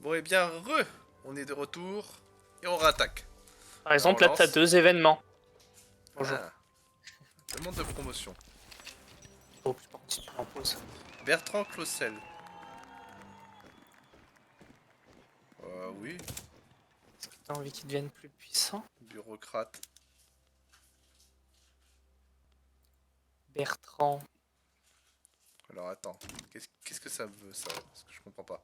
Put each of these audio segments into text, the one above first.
Bon, et bien, on est de retour et on rattaque. Par Alors, on exemple, là, t'as lance. 2 événements. Bonjour. Ah, demande de promotion. Oh, je pense que tu m'en poses. Bertrand Clausel. Oui, Est-ce que t'as envie qu'ils deviennent plus puissants? bureaucrate. Bertrand. Alors, attends. Qu'est-ce que ça veut, ça? Parce que je comprends pas.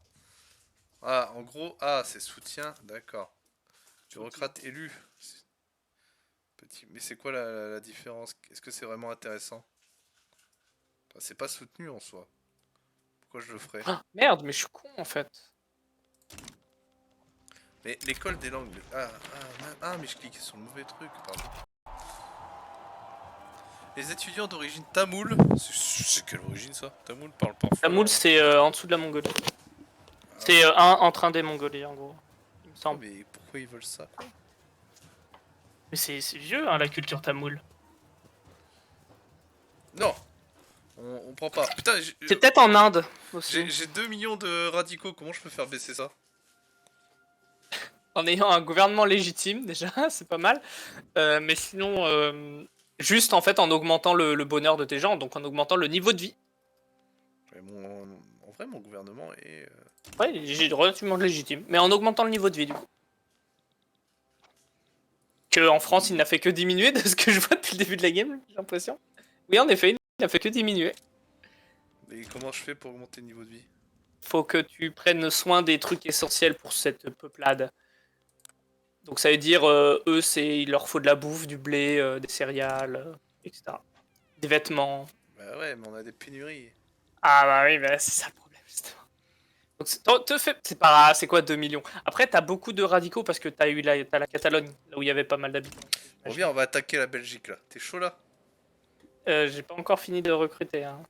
Ah, en gros, ah, c'est soutien, d'accord. Bureaucrate élu. Petit. Mais c'est quoi la différence? Est-ce que c'est vraiment intéressant? Enfin, c'est pas soutenu en soi. Pourquoi je le ferais? Ah, merde, mais je suis con en fait. Mais l'école des langues. Mais je cliquais sur le mauvais truc, pardon. Les étudiants d'origine tamoule. C'est quelle origine ça? Tamoul parle parfois Tamoul, leur. c'est en dessous de la Mongolie. Ah, C'est entre un des Mongolies en gros, il me ouais, semble. mais pourquoi ils veulent ça quoi? Mais c'est vieux, hein, la culture tamoule. Non, on prend pas. Putain, C'est peut-être en Inde aussi. j'ai 2 millions de radicaux, comment je peux faire baisser ça? En ayant un gouvernement légitime, déjà, c'est pas mal. Mais sinon, juste en fait en augmentant le bonheur de tes gens, donc en augmentant le niveau de vie. Ouais, en vrai, mon gouvernement est. Ouais, j'ai relativement légitime. Mais en augmentant le niveau de vie, du coup. Que en France, il n'a fait que diminuer de ce que je vois depuis le début de la game, j'ai l'impression. Oui, en effet, il n'a fait que diminuer. Mais comment je fais pour augmenter le niveau de vie? Faut que tu prennes soin des trucs essentiels pour cette peuplade. Donc ça veut dire, eux, il leur faut de la bouffe, du blé, des céréales, etc. Des vêtements. Bah ouais, mais on a des pénuries. Ah bah oui, bah, c'est ça le problème, justement. Donc c'est pas, c'est quoi 2 millions? Après, t'as beaucoup de radicaux parce que t'as la Catalogne, là où il y avait pas mal d'habitants. Bon, J'imagine. viens, on va attaquer la Belgique là. T'es chaud là? J'ai pas encore fini de recruter, hein.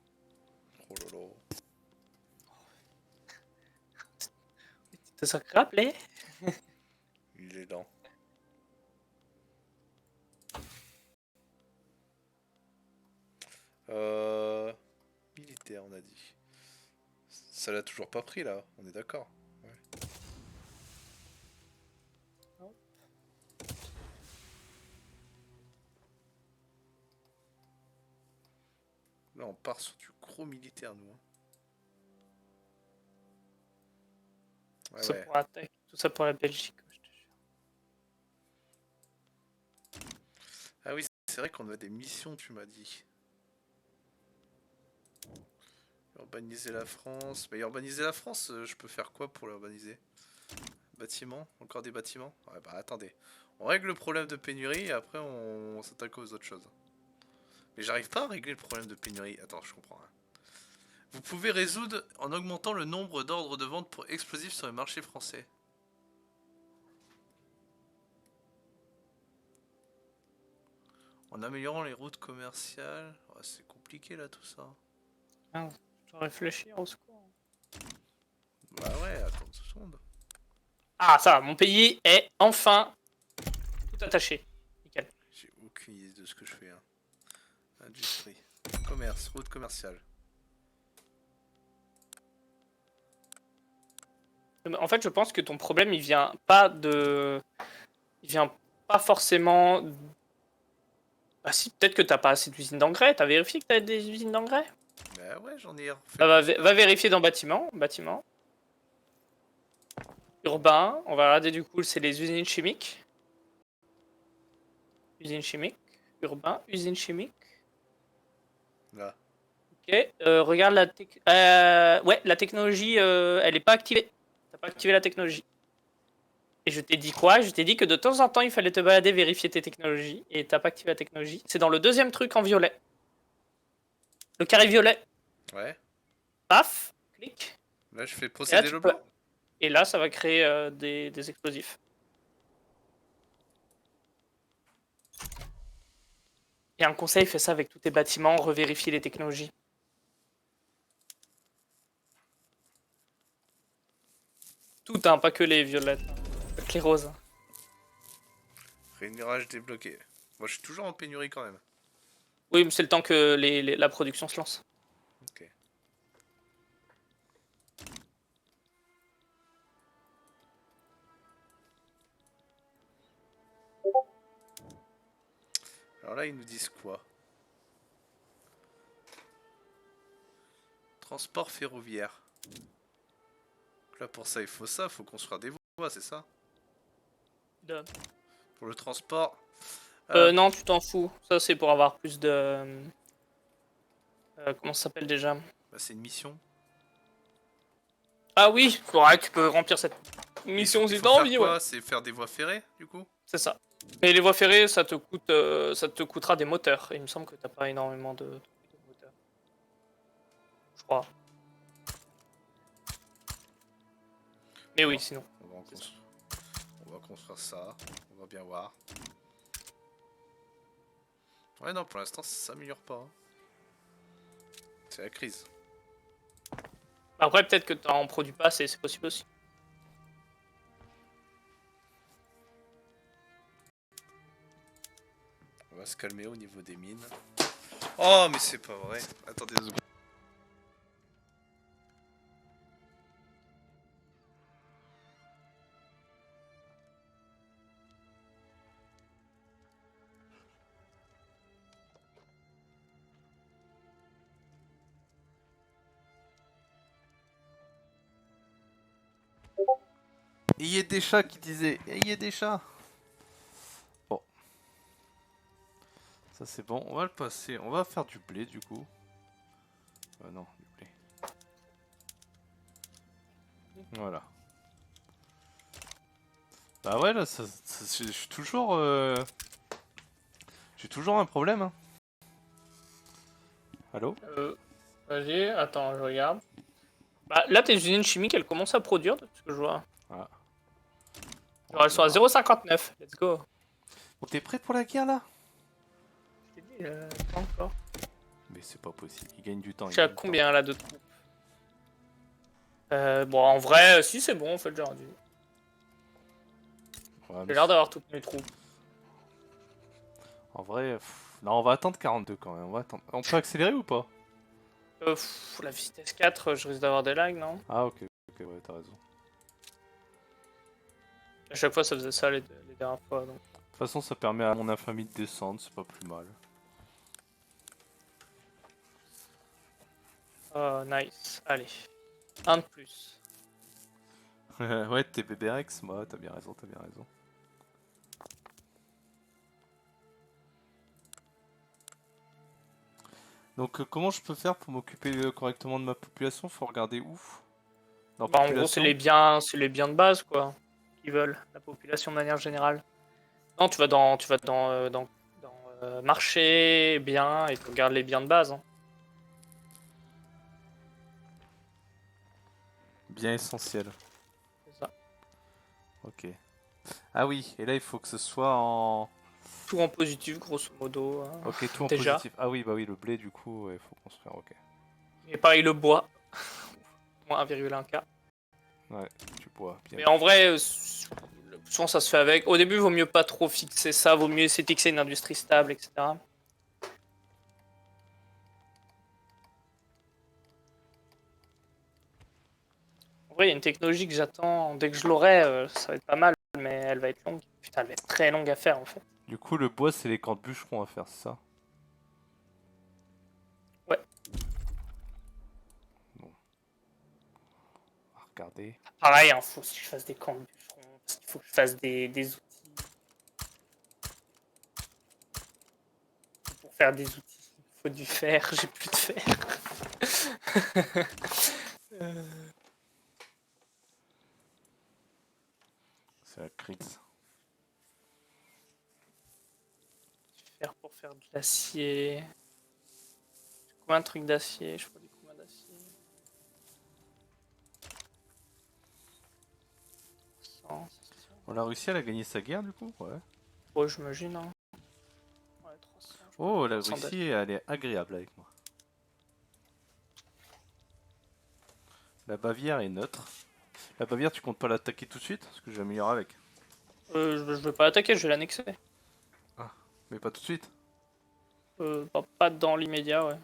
Oh lolo. T'as ça rappelé? Il est lent. Euh. Militaire, on a dit. Ça l'a toujours pas pris là, on est d'accord. Ouais. Là, on part sur du gros militaire, nous, hein. Ouais, Ça ouais. pour l'attaque, tout ça pour la Belgique. Je te jure. Ah oui, c'est vrai qu'on a des missions, tu m'as dit. Urbaniser la France. Mais urbaniser la France, je peux faire quoi pour l'urbaniser? Bâtiments? Encore des bâtiments? Ouais, bah attendez. On règle le problème de pénurie et après on s'attaque aux autres choses. Mais j'arrive pas à régler le problème de pénurie. Attends, je comprends, hein. Vous pouvez résoudre en augmentant le nombre d'ordres de vente pour explosifs sur le marché français. En améliorant les routes commerciales. Ouais, c'est compliqué là tout ça. Ah, je dois réfléchir au secours. Bah ouais, attends une seconde. Ah, ça va, mon pays est enfin tout attaché. Nickel. J'ai aucune idée de ce que je fais, hein. Industrie. Commerce, route commerciale. En fait, je pense que ton problème, il vient pas de. Il vient pas forcément. Ah si, peut-être que t'as pas assez d'usines d'engrais. T'as vérifié que t'as des usines d'engrais? Bah ouais, j'en ai fait Bah, plusieurs. va vérifier dans bâtiment. Bâtiment. Urbain. On va regarder du coup, c'est les usines chimiques. Usines chimiques. Urbain. Usines chimiques. Là. Ok. Regarde la ouais, la technologie, elle est pas activée. T'as pas activé la technologie. Et je t'ai dit quoi? Je t'ai dit que de temps en temps, il fallait te balader, vérifier tes technologies. Et t'as pas activé la technologie. C'est dans le deuxième truc en violet. Le carré violet. Ouais. Paf. Clic. Là, je fais Et là, procéder tu le peux. blanc. Et là, ça va créer des explosifs. Et un conseil, fais ça avec tous tes bâtiments, revérifie les technologies. Tout, hein, pas que les violettes. Pas que les roses. Rémunérage débloqué. Moi, je suis toujours en pénurie quand même. Oui, mais c'est le temps que la production se lance. Ok. Alors là, ils nous disent quoi? Transport ferroviaire. Donc là, pour ça, il faut ça. Il faut construire des voies, c'est ça? De- Pour le transport. Non, tu t'en fous. Ça, c'est pour avoir plus de... comment ça s'appelle déjà? Bah, c'est une mission. Ah oui, ouais, tu peux remplir cette Mais mission il si faut t'as faire envie, ouais. quoi? C'est faire des voies ferrées, du coup? C'est ça. Mais les voies ferrées, ça te coûtera des moteurs. Et il me semble que t'as pas énormément de moteurs. Je crois. Mais oui, Bon, sinon. on va construire ça. On va bien voir. Ouais, non, pour l'instant, ça s'améliore pas. Hein. C'est la crise. Après, peut-être que t'en produis pas assez, c'est possible aussi. On va se calmer au niveau des mines. Oh, mais c'est pas vrai. Attendez 2 secondes. Il y a des chats qui disaient. Il y a des chats. Bon. Ça c'est bon. On va le passer. On va faire du blé du coup. Non, du blé. Voilà. Bah ouais, là, je suis toujours. J'ai toujours un problème. Hein. Allô? Vas-y, attends, je regarde. Bah, là, tes usines chimiques, elles commencent à produire, de ce que je vois. Ah. Genre, elles sont à 0,59. Let's go. Bon, t'es prêt pour la guerre là? Je t'ai dit, pas encore. Mais c'est pas possible. Il gagne du temps. Je suis à combien là de troupes? Bon, en vrai, si c'est bon, on fait le genre du. Ouais, J'ai l'air d'avoir toutes mes troupes. En vrai, non, on va attendre 42 quand même. On va attendre. On peut accélérer ou pas? La vitesse 4, je risque d'avoir des lags, non? Ah, ok, ok, ouais, t'as raison. À chaque fois, ça faisait ça les dernières fois. Donc. De toute façon, ça permet à mon infamie de descendre, c'est pas plus mal. Oh, nice. Allez. Un de plus. Ouais, t'es BBRX, moi, t'as bien raison, t'as bien raison. Donc, comment je peux faire pour m'occuper correctement de ma population? Faut regarder où? Dans Bah, en gros, population? c'est les biens de base, quoi. Qu'ils veulent, la population de manière générale. Non, tu vas dans marché, biens, et tu regardes les biens de base. Hein. Bien essentiel. C'est ça. Ok. Ah oui, et là, il faut que ce soit en... Tout en positif, grosso modo. Ok, tout en Déjà. positif. Ah oui, bah oui, le blé, du coup, il faut construire, ok. Et pareil, le bois. Moins 1,1K. Ouais, du bois, bien. Mais en vrai, souvent ça se fait avec. Au début, vaut mieux pas trop fixer ça, vaut mieux essayer de fixer une industrie stable, etc. En vrai, il y a une technologie que j'attends. Dès que je l'aurai, ça va être pas mal, mais elle va être longue. Putain, elle va être très longue à faire en fait. Du coup, le bois, c'est les camps de bûcherons à faire, c'est ça? Ouais. Bon. On va regarder. Pareil, il faut que je fasse des camps de bûcherons, parce qu'il faut que je fasse des outils. Pour faire des outils, il faut du fer, j'ai plus de fer. C'est la crise. Fer pour faire de l'acier. Combien de trucs d'acier? Je produis combien d'acier? 100, 100. Bon, la Russie, elle a gagné sa guerre, du coup? Ouais. Ouais, j'imagine. Hein. Ouais, 300. Oh, la 300 Russie, elle est agréable avec moi. La Bavière est neutre. La Bavière, tu comptes pas l'attaquer tout de suite? Parce que je vais améliorer avec. Je veux pas l'attaquer, je vais l'annexer. Ah, mais pas tout de suite? Pas dans l'immédiat, ouais.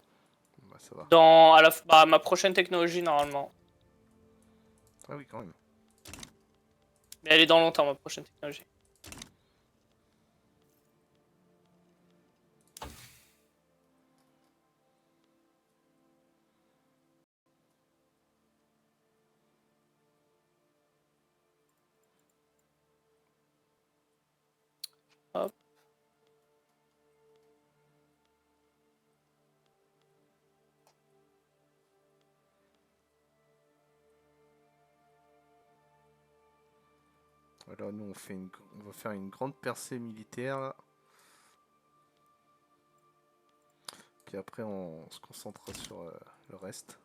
Bah, ça va. Dans ma prochaine technologie, normalement. Ah oui, quand même. Mais elle est dans longtemps, ma prochaine technologie. Hop. Voilà, nous on va faire une grande percée militaire là. Puis après on se concentrera sur le reste.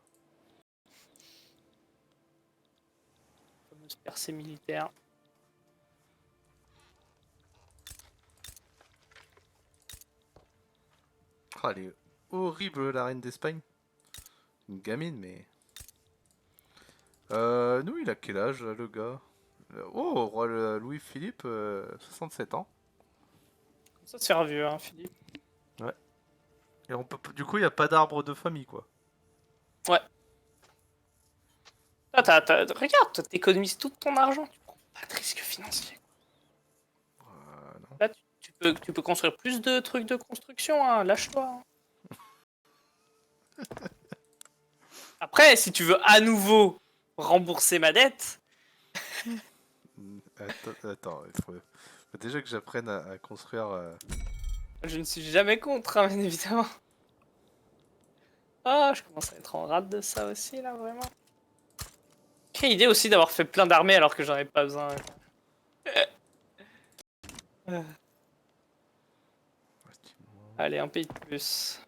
Fameuse percée militaire. Ah, elle est horrible la reine d'Espagne. Une gamine mais... nous il a quel âge là, le gars? Oh, roi Louis-Philippe, 67 ans. Ça se fait vieux, hein, Philippe. Ouais. Et on peut, du coup il n'y a pas d'arbre de famille quoi. Ouais. Regarde, toi, t'économises tout ton argent. Tu prends pas de risque financier. Non. Là, tu peux construire plus de trucs de construction, hein. Lâche-toi. Hein. Après, si tu veux à nouveau rembourser ma dette, Attends, faut déjà que j'apprenne à construire... je ne suis jamais contre, hein, bien évidemment. Ah, je commence à être en rate de ça aussi, là, vraiment. Quelle idée aussi d'avoir fait plein d'armées alors que j'en ai pas besoin. Allez, un pays de plus.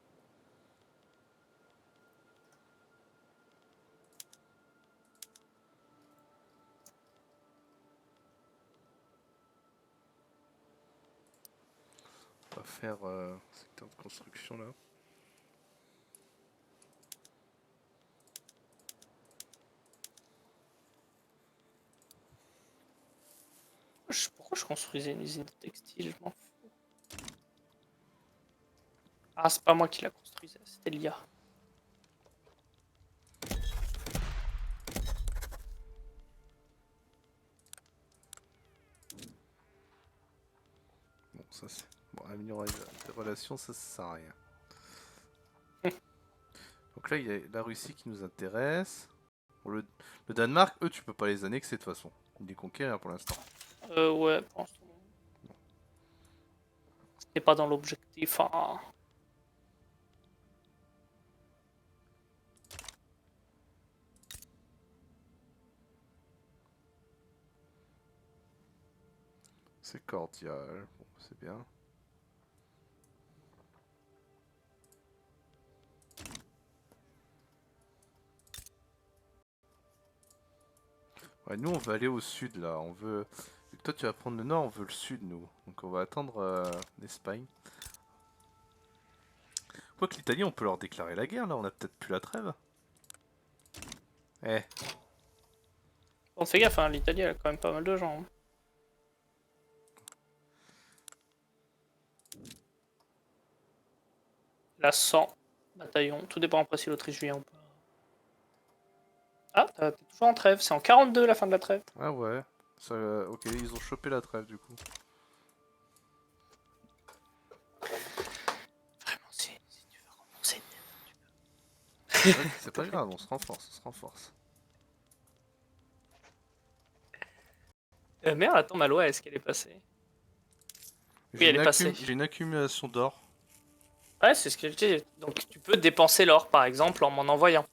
On va faire secteur de construction là. Pourquoi je construisais une usine de textile? Je m'en fous. Ah, c'est pas moi qui la construisais, c'était l'IA. Bon, ça c'est... Bon, améliorer les relations, ça sert à rien. Donc là, il y a la Russie qui nous intéresse. Bon, le Danemark, eux, tu peux pas les annexer de toute façon. Ils les conquérir pour l'instant. Ouais, pour l'instant. C'était pas dans l'objectif. Hein. C'est cordial, bon, c'est bien. Ouais, nous, on va aller au sud, là. On veut... Vu que toi, tu vas prendre le nord, on veut le sud, nous. Donc on va attendre l'Espagne. Quoique l'Italie, on peut leur déclarer la guerre, là. On a peut-être plus la trêve. Eh, Bon, fais gaffe, hein, l'Italie, elle a quand même pas mal de gens. Hein. La 100 bataillons. Tout dépend après si l'Autriche vient ou pas. Ah, t'es toujours en trêve. C'est en 42 la fin de la trêve. ah ouais. Ça, ok, ils ont chopé la trêve, du coup. Vraiment, si tu veux rembourser. C'est pas grave, on se renforce, on se renforce. Merde, attends, ma loi, est-ce qu'elle est passée? Oui, elle est passée. J'ai une accumulation d'or. Ouais, c'est ce que je dis. Donc tu peux dépenser l'or, par exemple, en m'en envoyant.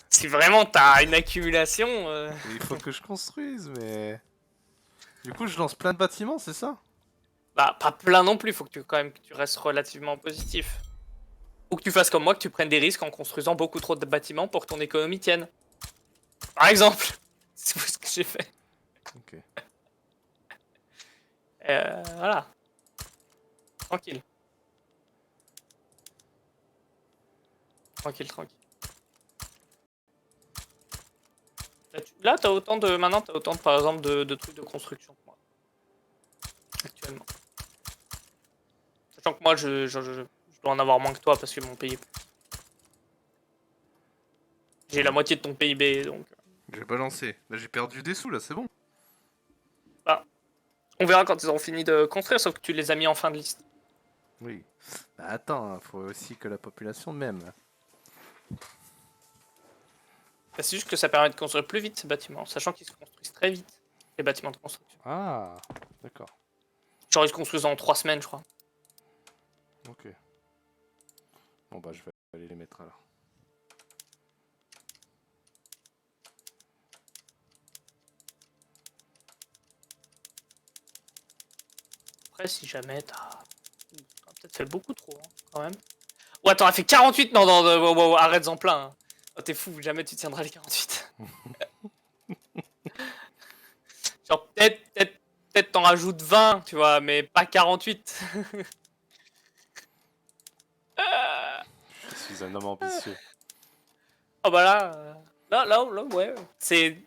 Si vraiment t'as une accumulation... Et il faut que je construise, mais... Du coup, je lance plein de bâtiments, c'est ça? Bah, pas plein non plus, faut que tu restes relativement positif. Ou que tu fasses comme moi, que tu prennes des risques en construisant beaucoup trop de bâtiments pour que ton économie tienne. Par exemple. C'est ce que j'ai fait. Ok. Voilà. Tranquille. Tranquille, tranquille. Là, t'as autant de... Maintenant, t'as autant, par exemple, de trucs de construction que moi. Actuellement. Sachant que moi, je dois en avoir moins que toi parce que mon pays... J'ai la moitié de ton PIB, donc... J'ai balancé. Là, j'ai perdu des sous, là, c'est bon. Bah, on verra quand ils auront fini de construire, sauf que tu les as mis en fin de liste. Oui. Bah, attends, hein, faut aussi que la population m'aime. Bah, c'est juste que ça permet de construire plus vite ces bâtiments, sachant qu'ils se construisent très vite. les bâtiments de construction. Ah, d'accord. Genre ils se construisent en 3 semaines, je crois. Ok. Bon bah je vais aller les mettre là. Après, si jamais t'as peut-être fait beaucoup trop, hein, quand même. Oh, attends, elle fait 48. Non, non, non, wow, wow, arrête-en plein. Hein. Oh, t'es fou, jamais tu tiendras les 48. Genre, peut-être t'en rajoutes 20, tu vois, mais pas 48. Je suis un homme ambitieux. Oh bah là, ouais. C'est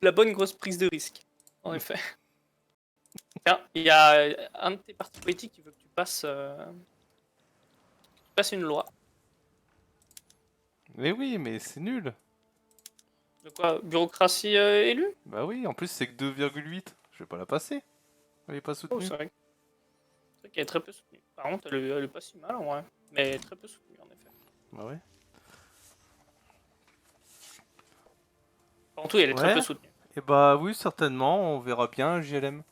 la bonne grosse prise de risque, en effet. Tiens, il y a un de tes partis politiques qui veut que tu passes une loi. Mais oui, mais c'est nul. De quoi? Bureaucratie élue? Bah oui, en plus c'est que 2,8. Je vais pas la passer. Elle est pas Oh, soutenue. c'est vrai. C'est vrai qu'elle est très peu soutenue. Par contre, elle est pas si mal en vrai. Mais très peu soutenue en effet. Bah ouais. Avant tout, elle est très Ouais. peu soutenue. Et bah oui, certainement, on verra bien, JLM.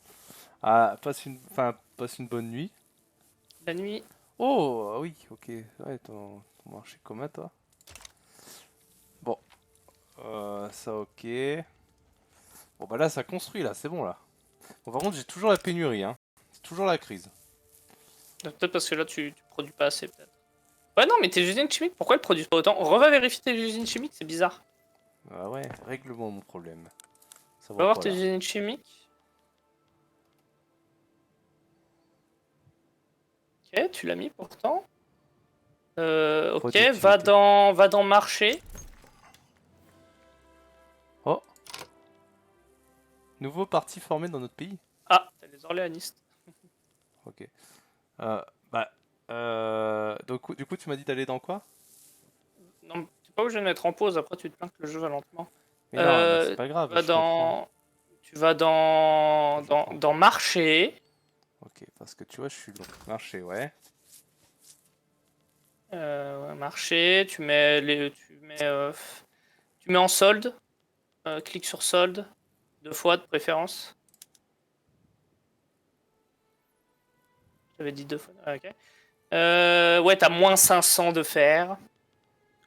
Ah, passe une bonne nuit. La nuit. Oh, ah oui, ok. Ouais, ton marché commun, toi. Bon, ça ok. Bon bah là, ça construit, là, c'est bon, là. Bon, par contre, j'ai toujours la pénurie, hein. C'est toujours la crise. Peut-être parce que là, tu produis pas assez, peut-être. Ouais, non, mais tes usines chimiques, pourquoi elles produisent pas autant? On va vérifier tes usines chimiques, c'est bizarre. Ah ouais, règle-moi mon problème. Ça On va va voir pas, tes là. usines chimiques. Ok, tu l'as mis pourtant. Ok, Productivité. va dans marché. Oh, nouveau parti formé dans notre pays. Ah, t'as les orléanistes. Ok. Euh, bah, donc, du coup, tu m'as dit d'aller dans quoi? Non, t'es pas obligé de mettre en pause, après tu te plains que le jeu va lentement. Mais non, mais c'est pas grave, Va je reprends. dans. Tu vas Je reprends. dans marché. Ok, parce que tu vois, je suis long. Marché, ouais. Ouais, marché, tu mets en solde. Clique sur solde. 2 fois de préférence. J'avais dit 2 fois. Ah, ok. Ouais, t'as moins 500 de fer.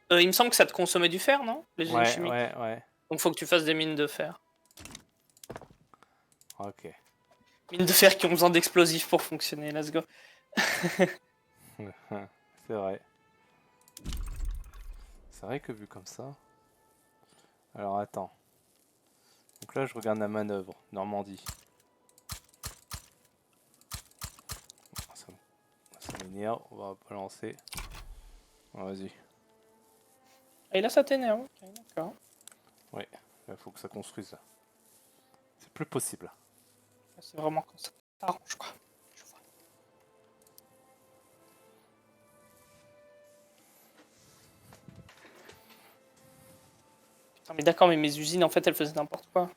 Il me semble que ça te consommait du fer, non? Les usines Ouais, chimiques. ouais, ouais. Donc faut que tu fasses des mines de fer. Ok. Mines de fer qui ont besoin d'explosifs pour fonctionner, let's go. C'est vrai. C'est vrai que vu comme ça. Alors attends. Donc là, je regarde la manœuvre. Normandie. Ça, ça m'énerve. On va balancer. Bon, vas-y. Et là, ça t'énerve. Ok, d'accord. Ouais. Il faut que ça construise là. C'est plus possible. C'est vraiment quand ça t'arrange, quoi. Je vois. Putain, mais d'accord, mais mes usines, en fait, elles faisaient n'importe quoi.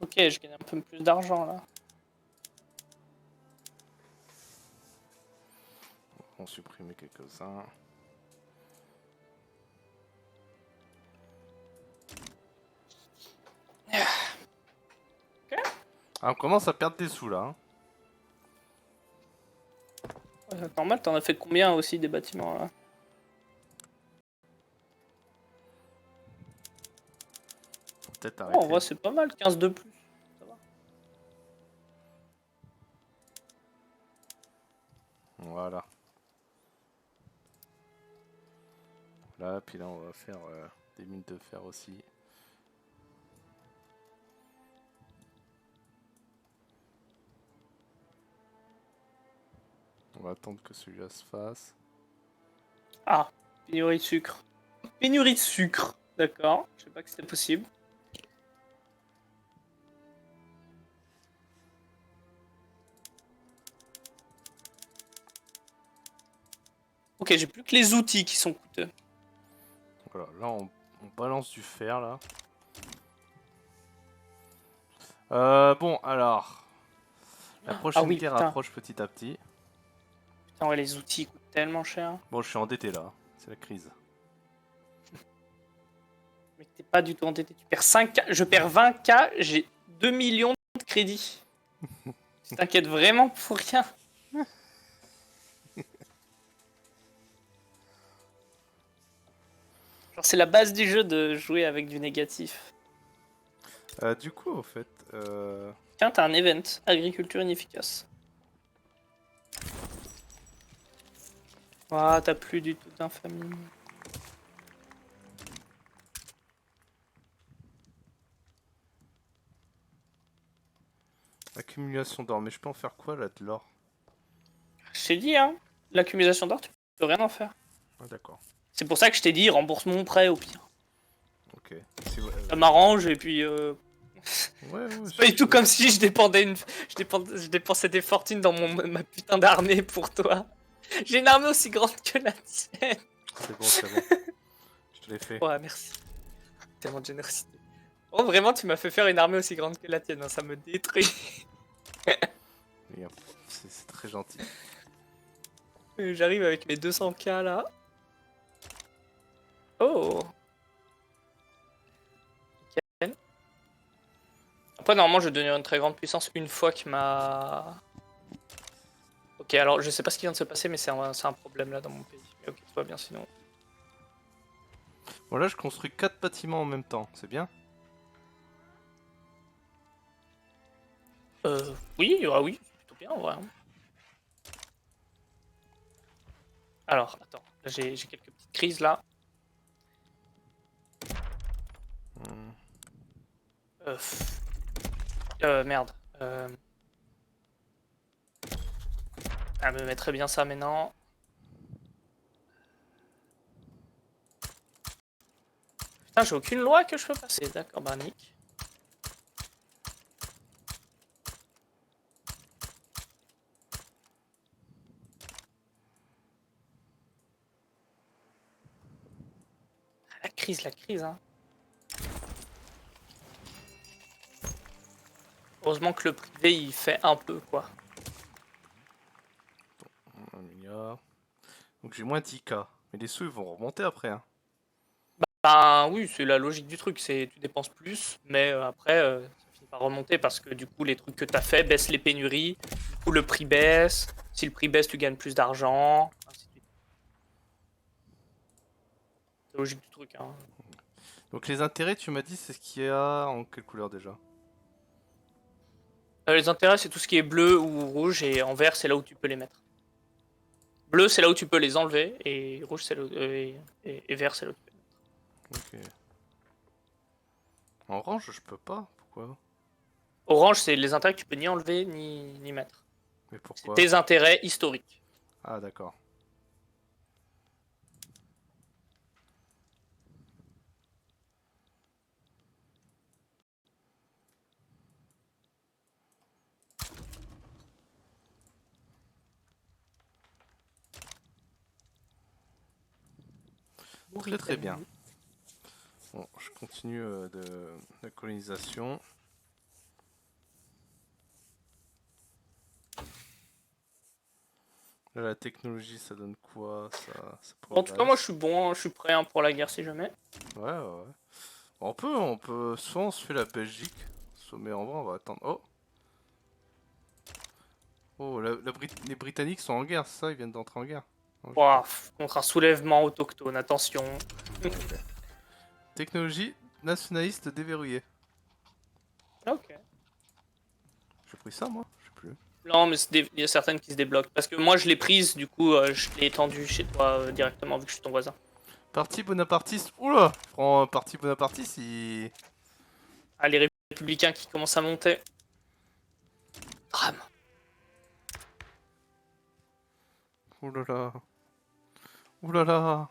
Ok, je gagne un peu plus d'argent, là. On va supprimer quelques-uns. Ah, on commence à perdre des sous là. Hein. Ouais, c'est normal, t'en as fait combien aussi des bâtiments, là? Faut peut-être Oh, en arrêter. vrai, c'est pas mal, 15 de plus. Ça va. Voilà. Là, puis là, on va faire des mines de fer aussi. On va attendre que celui-là se fasse. Ah, pénurie de sucre. Pénurie de sucre, d'accord. Je sais pas que c'était possible. Ok, j'ai plus que les outils qui sont coûteux. Voilà, là, on balance du fer là. Bon, alors. La Ah prochaine oui, guerre putain. approche petit à petit. Putain, ouais, les outils coûtent tellement cher. Bon, je suis endetté là. C'est la crise. Mais t'es pas du tout endetté. Tu perds 5K. Je perds 20K. J'ai 2 millions de crédits. Tu t'inquiètes vraiment pour rien. Genre, c'est la base du jeu de jouer avec du négatif. Du coup, au fait, Tiens, t'as un event. Agriculture inefficace. Ah, t'as plus du tout d'infamie. accumulation d'or, mais je peux en faire quoi là de l'or? Je t'ai dit, hein. L'accumulation d'or, tu peux rien en faire. Ah, d'accord. C'est pour ça que je t'ai dit, rembourse mon prêt au pire. Ok. C'est ouais, Ça m'arrange et puis. ouais, C'est pas du tout comme si je dépendais je dépensais des fortunes dans ma putain d'armée pour toi. J'ai une armée aussi grande que la tienne. C'est bon, c'est bon. Je te l'ai fait. Ouais, merci. Tellement de générosité. Oh, vraiment, tu m'as fait faire une armée aussi grande que la tienne, hein, ça me détruit. Et, c'est très gentil. J'arrive avec mes 200K là. Oh. Nickel. Après, normalement, je vais devenir une très grande puissance une fois que ma... Ok, alors je sais pas ce qui vient de se passer, mais c'est un problème là dans mon pays. Mais ok, tout va bien sinon. Bon, là, je construis 4 bâtiments en même temps. C'est bien? Oui, ah oui, c'est plutôt bien en vrai. Hein. Alors, attends, j'ai quelques petites crises là. Hmm. Merde. Elle me mettrait bien ça maintenant. Putain, j'ai aucune loi que je peux passer. D'accord, bah nick. La crise, hein. Heureusement que le privé, il fait un peu, quoi. 1 milliard. Donc j'ai moins 10K. Mais les sous, ils vont remonter après, hein. Ben oui, c'est la logique du truc, c'est tu dépenses plus, mais après, ça finit par remonter parce que du coup, les trucs que t'as fait baissent les pénuries, du coup, le prix baisse. Si le prix baisse, tu gagnes plus d'argent, ainsi de suite. C'est la logique du truc, hein. Donc les intérêts, tu m'as dit, c'est ce qu'il y a en quelle couleur déjà? Les intérêts, c'est tout ce qui est bleu ou rouge, et en vert, c'est là où tu peux les mettre. Bleu, c'est là où tu peux les enlever, et rouge, c'est là où- et vert, c'est là où tu peux les mettre. Ok. En orange, je peux pas. Pourquoi? Orange, c'est les intérêts que tu peux ni enlever ni mettre. Mais C'est pourquoi? tes intérêts historiques. Ah, d'accord. Très très bien. Bon, je continue de la colonisation. Là, la technologie, ça donne quoi? Ça En tout cas, moi, je progresse. suis bon, hein, je suis prêt hein, pour la guerre si jamais. Ouais, ouais, ouais. On peut. Soit on se fait la Belgique, soit, mais en vrai, on va attendre. Oh! Oh, les Britanniques sont en guerre, c'est ça? Ils viennent d'entrer en guerre. Non, je sais Ouah, pas. contre un soulèvement autochtone, attention. Technologie nationaliste déverrouillée. Ok. J'ai pris ça, moi? Je sais plus. Non, mais il y a certaines qui se débloquent. Parce que moi, je l'ai prise, du coup, je l'ai étendue chez toi directement, vu que je suis ton voisin. Parti bonapartiste. Oula! Prends un parti bonapartiste, Ah, les républicains qui commencent à monter. Drame. Oulala. Oulala.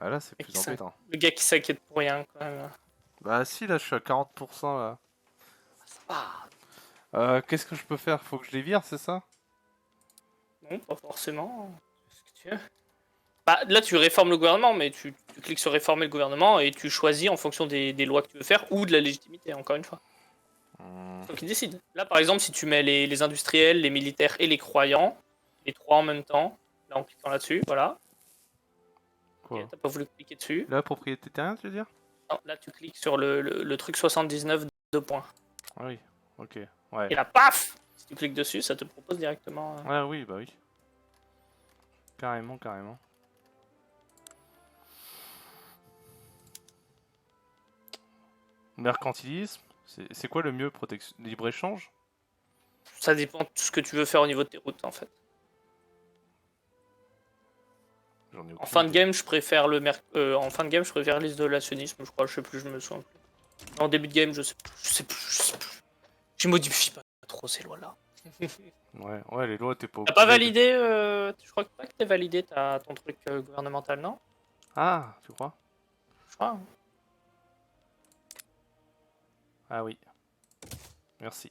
Ah là, c'est Et plus embêtant. le gars qui s'inquiète pour rien, quand même. Bah si, là, je suis à 40% là. Ah, Qu'est-ce que je peux faire? Faut que je les vire, c'est ça? non, pas forcément. Ce que tu veux. Bah, là, tu réformes le gouvernement, mais tu cliques sur réformer le gouvernement et tu choisis en fonction des lois que tu veux faire ou de la légitimité, encore une fois. C'est toi qui décides. Là, par exemple, si tu mets les industriels, les militaires et les croyants, les trois en même temps, là en cliquant là-dessus, voilà. Quoi? Ok, t'as pas voulu cliquer dessus. La propriété terrienne, tu veux dire? Non, là, tu cliques sur le truc 79, 2 points. Ah oui, ok. Ouais. Et là, paf! Si tu cliques dessus, ça te propose directement. Ah oui, bah oui. Carrément, carrément. Mercantilisme, c'est quoi le mieux? Protection, libre-échange? Ça dépend de ce que tu veux faire au niveau de tes routes, en fait. J'en ai En aucune fin de idée. game, je préfère en fin de game, je préfère l'isolationnisme, je crois, je sais plus, je me souviens plus. En début de game, je sais plus, je sais plus, je sais plus. Je modifie pas trop ces lois-là. Ouais, ouais, les lois, t'es pas T'as pas obligé de- validé, je crois pas que t'aies validé ton truc gouvernemental, non? Ah, tu crois? Je crois. Hein. Ah oui. Merci.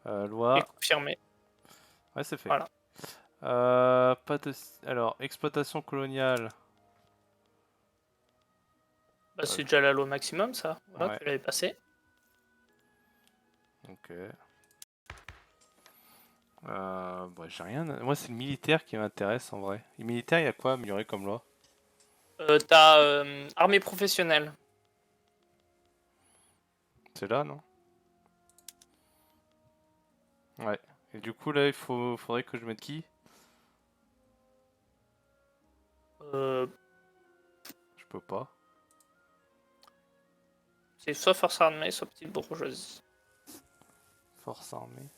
Et Loi. confirmé. Ouais, c'est fait. Voilà. Pas de... Alors, exploitation coloniale. Bah, c'est déjà la loi maximum, ça. Voilà, Ouais. tu l'avais passé. Ok. Bah, j'ai rien. Moi, c'est le militaire qui m'intéresse en vrai. Le militaire, il y a quoi à améliorer comme loi? T'as armée professionnelle. C'est là, non? Ouais. Et du coup, là, faudrait que je mette qui? Euh, Je peux pas. c'est soit force armée, soit petite bourgeoisie. Force armée.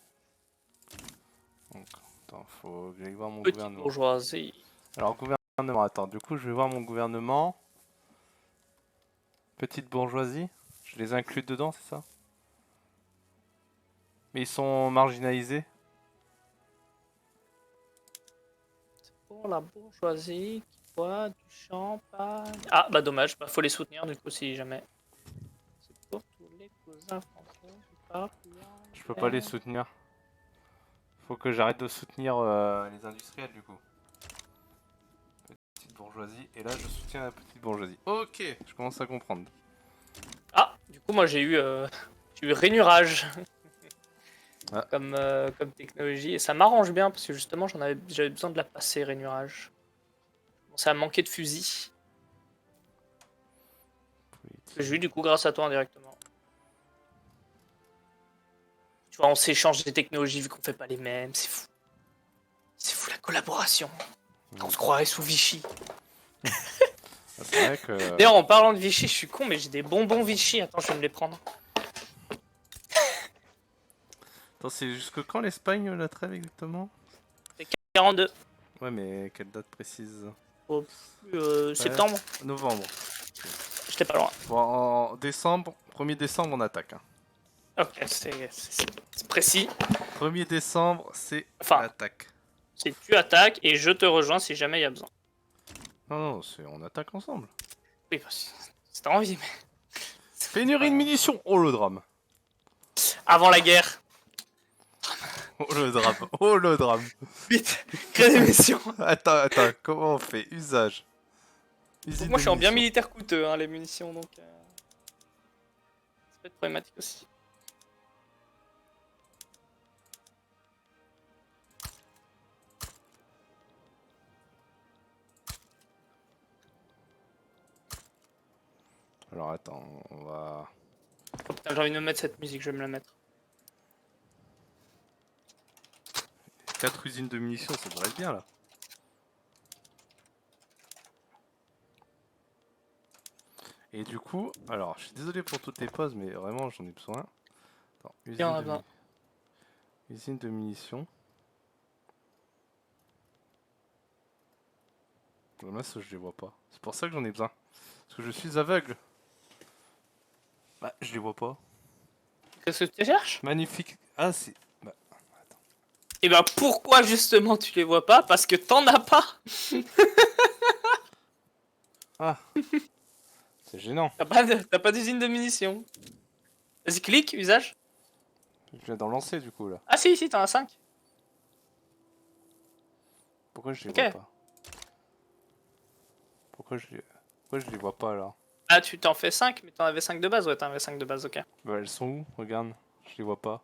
Donc, attends, faut que j'aille voir mon Petite gouvernement. bourgeoisie. Alors, gouvernement, attends, du coup, je vais voir mon gouvernement. Petite bourgeoisie. Je les inclus dedans, c'est ça? Mais ils sont marginalisés. Pour la bourgeoisie qui boit du champagne. Ah, bah dommage, bah, faut les soutenir du coup si jamais. C'est pour tous les cousins français qui parlent Je peux pas les soutenir. Faut que j'arrête de soutenir les industriels, du coup. Petite bourgeoisie. Et là, je soutiens la petite bourgeoisie. Ok, je commence à comprendre. Ah, du coup, moi j'ai eu rainurage Ah. comme technologie et ça m'arrange bien parce que justement j'avais besoin de la passer rainurage. Ça a manqué de fusils. J'ai eu du coup grâce à toi indirectement. Tu vois, on s'échange des technologies vu qu'on fait pas les mêmes, c'est fou. C'est fou la collaboration. On se croirait sous Vichy. C'est vrai que... D'ailleurs, en parlant de Vichy, je suis con, mais j'ai des bonbons Vichy. Attends, je vais me les prendre. Attends, c'est jusque quand l'Espagne, la trêve, exactement? 42. Ouais, mais quelle date précise? Septembre. Novembre. J'étais pas loin. Bon, en décembre, 1er décembre, on attaque. Hein. Ok, c'est précis. 1er décembre, c'est Enfin. l'attaque. C'est tu attaques et je te rejoins si jamais il y a besoin. Non, non, on attaque ensemble. Oui, c'est envie, mais... Pénurie de munitions. Oh le drame. Avant la guerre. Oh le drame. Oh le drame. Vite, crée des missions. Attends, comment on fait? Usage. Usine Moi, je suis en de bien munitions. militaire coûteux, hein, les munitions, donc... ça peut être problématique aussi. Alors attends, on va... Oh putain, j'ai envie de me mettre cette musique, je vais me la mettre. 4 usines de munitions, ça devrait être bien là. Et du coup, alors je suis désolé pour toutes les pauses, mais vraiment j'en ai besoin. Attends, Il y en a besoin. usine de munitions. Là, ça, je les vois pas. C'est pour ça que j'en ai besoin. Parce que je suis aveugle. Bah, je les vois pas. Qu'est-ce que tu cherches? Magnifique. Ah, c'est... Bah, Et bah pourquoi justement tu les vois pas? Parce que t'en as pas. ah. C'est gênant. T'as pas d'usine de munitions. Vas-y, clique, usage. Je viens d'en lancer du coup là. Ah si, t'en as 5. Pourquoi je les Ok. vois pas? Pourquoi je les vois pas là? Ah, tu t'en fais 5, mais t'en avais 5 de base. Ouais, t'en avais 5 de base, ok. Bah, elles sont où? Regarde. Je les vois pas.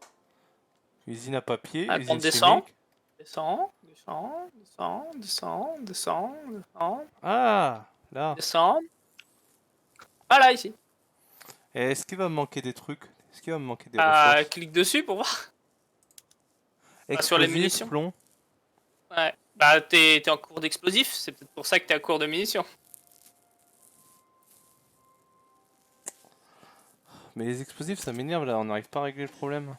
Usine à papier, Ah, usine on descend. chimique. Descends, descends, descends, descends, descends, descends, Ah, là. descends. Voilà, ici. Et est-ce qu'il va me manquer des trucs? Est-ce qu'il va me manquer des Ah, ressources? clique dessus pour voir. Pas sur les Explosifs, munitions. plomb. Ouais. Bah, t'es en cours d'explosif, c'est peut-être pour ça que t'es à court de munitions. Mais les explosifs, ça m'énerve là, on n'arrive pas à régler le problème.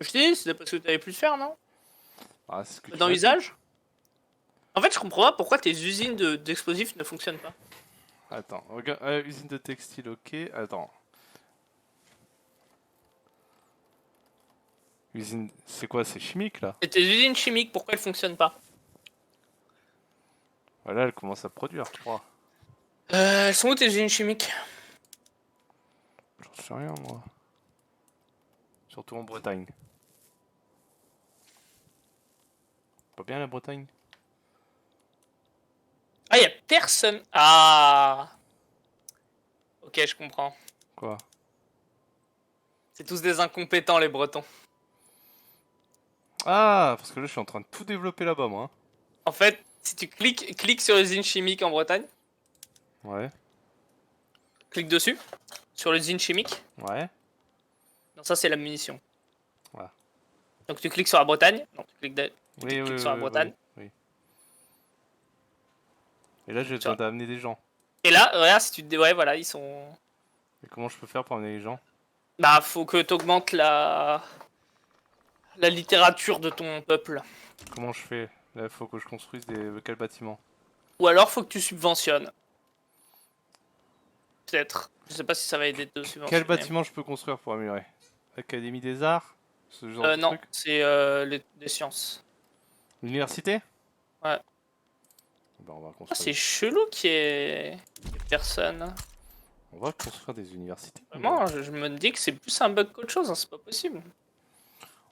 Je te dis, c'est parce que t'avais plus de faire, non? Ah, c'est ce que tu Dans m'as dit. l'usage. En fait, je comprends pas pourquoi tes usines d'explosifs ne fonctionnent pas. Attends, regarde, usine de textile, ok. Attends. Usine, c'est quoi? C'est chimique là? Et tes usines chimiques, pourquoi elles fonctionnent pas? Voilà, elle commence à produire, je crois. Elles sont où tes usines chimiques? J'en sais rien moi. Surtout en Bretagne. Pas bien la Bretagne? Ah, y a personne. Ah. Ok, je comprends. Quoi? C'est tous des incompétents, les Bretons. Ah, parce que là je suis en train de tout développer là-bas moi. En fait, si tu cliques sur l'usine chimique en Bretagne, Ouais, clique dessus, sur l'usine chimique. ouais. Non, ça c'est la munition. Voilà. Donc tu cliques sur la Bretagne. Non, tu Oui, cliques oui, sur la oui, Bretagne. oui, oui. Et là je Tu vois. dois amener des gens. Et là, regarde, si tu te dis, ouais, voilà, ils sont. Et comment je peux faire pour amener les gens? Bah, faut que tu augmentes la littérature de ton peuple. Comment je fais? Là il faut que je construise des... quel bâtiment? Ou alors, faut que tu subventionnes. Peut-être. Je sais pas si ça va aider de Quel subventionner. bâtiment je peux construire pour améliorer? Académie des Arts? Ce genre de Non, truc? c'est les sciences. L'université? Ouais. Ben, on va Ah, construire. c'est chelou qu'il y ait personne. On va construire des universités. Vraiment, je me dis que c'est plus un bug qu'autre chose, hein, c'est pas possible.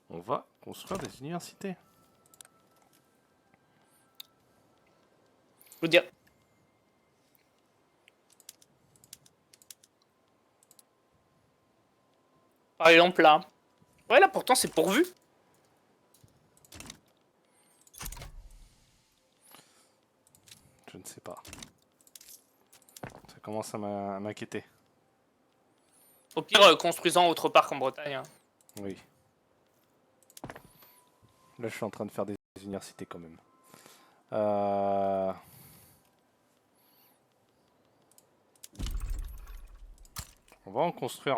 On va construire des universités. Je veux dire. Par exemple là. Ouais, là pourtant c'est pourvu. Je ne sais pas. Ça commence à m'inquiéter. Au pire, construisant autre part qu'en Bretagne. Hein. Oui. Là, je suis en train de faire des universités quand même. On va en construire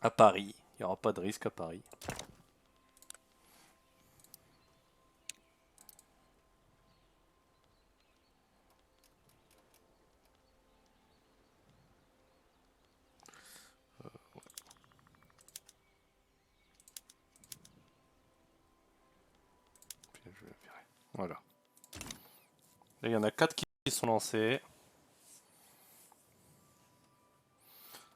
à Paris. Il n'y aura pas de risque à Paris. Puis je vais la virer. Voilà. Là, il y en a 4 qui sont lancés.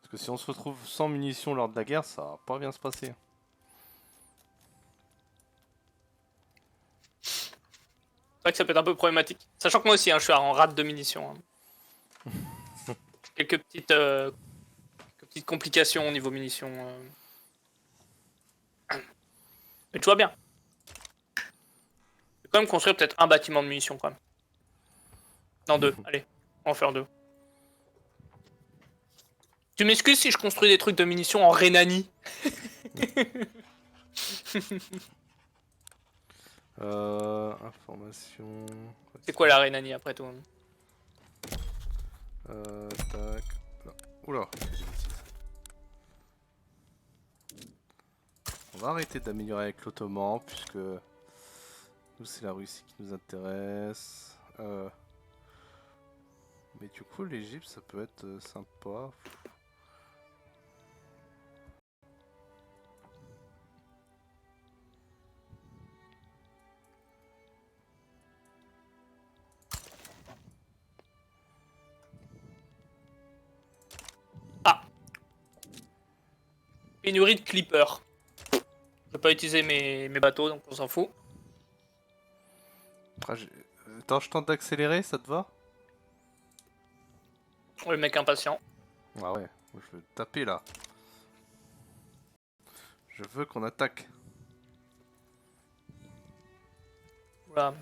Parce que si on se retrouve sans munitions lors de la guerre, ça va pas bien se passer. C'est vrai que ça peut être un peu problématique. Sachant que moi aussi, hein, je suis en rate de munitions. Hein. quelques petites complications au niveau munitions. Mais tu vois bien. Je vais quand même construire peut-être un bâtiment de munitions quand même. Non, deux. Allez, on va en faire deux. Tu m'excuses si je construis des trucs de munitions en Rhénanie. Information. C'est quoi la Rhénanie après tout? Tac. Là. Oula. On va arrêter d'améliorer avec l'Ottoman puisque nous c'est la Russie qui nous intéresse. Mais du coup l'Égypte ça peut être sympa. Ah. Pénurie de clippers. Je vais pas utiliser mes bateaux donc on s'en fout. Ah, attends, je tente d'accélérer, ça te va? Le mec impatient. Ah ouais, je veux taper là. Je veux qu'on attaque. Voilà.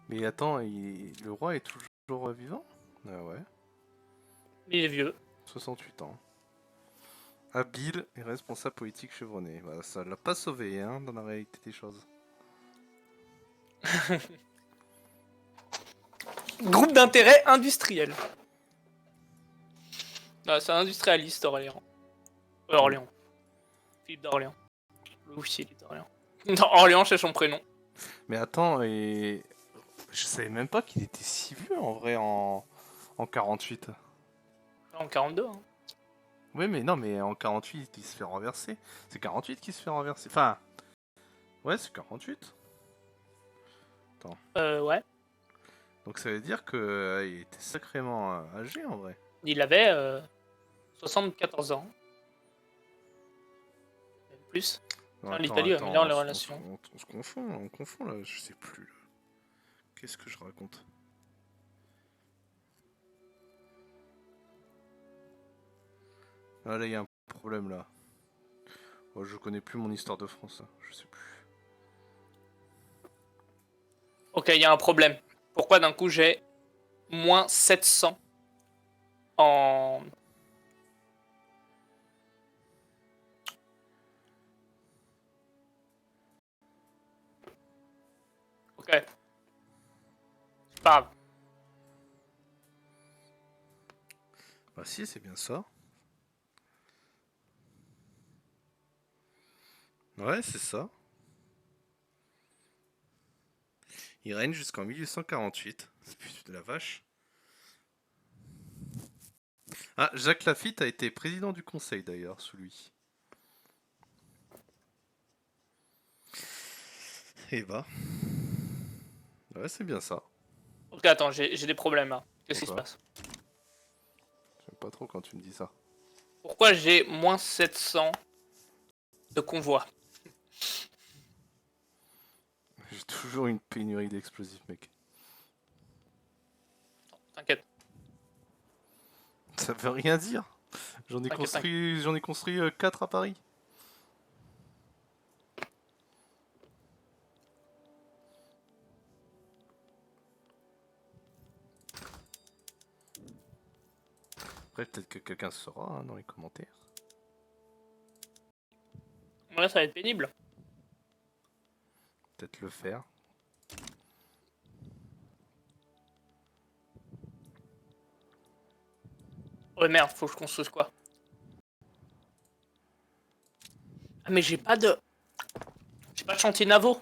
Mais attends, le roi est toujours vivant? Ah ouais. Il est vieux. 68 ans. Habile et responsable politique chevronné. Bah, ça l'a pas sauvé, hein, dans la réalité des choses. Groupe d'intérêt industriel. Ah, c'est un industrialiste, Orléans. Orléans. Philippe d'Orléans. Louis Philippe d'Orléans. Non, Orléans, c'est son prénom. Mais attends, et... Je savais même pas qu'il était si vieux, en vrai, en 48. En 42. Hein. Oui, mais non, mais en 48, il se fait renverser. C'est 48 qui se fait renverser. Enfin... Ouais, c'est 48. Ouais. Donc ça veut dire que il était sacrément âgé, en vrai. Il avait 74 ans. Même plus. Non, Enfin, attends, l'Italie a mis là les relations. on se confond là, je sais plus. Là. Qu'est-ce que je raconte? Ah là, il y a un problème là. Oh, je connais plus mon histoire de France, là. Je sais plus. Ok, il y a un problème. Pourquoi d'un coup j'ai moins 700 en... Ok. C'est pas grave. Bah si, c'est bien ça. Ouais, c'est ça. Il règne jusqu'en 1848. Putain de la vache. Ah, Jacques Lafitte a été président du conseil d'ailleurs, sous lui. Et bah. Ouais, c'est bien ça. Ok, attends, j'ai des problèmes là. Qu'est-ce qui se Pourquoi? passe? J'aime pas trop quand tu me dis ça. Pourquoi j'ai moins 700 de convoi? J'ai toujours une pénurie d'explosifs, mec. T'inquiète. Ça veut rien dire. J'en ai construit 4 à Paris. Après, peut-être que quelqu'un saura hein, dans les commentaires. Ouais, ça va être pénible. Peut-être le faire. Ouais, merde, faut que je construise quoi? Ah, mais j'ai pas de... J'ai pas de chantier navaux.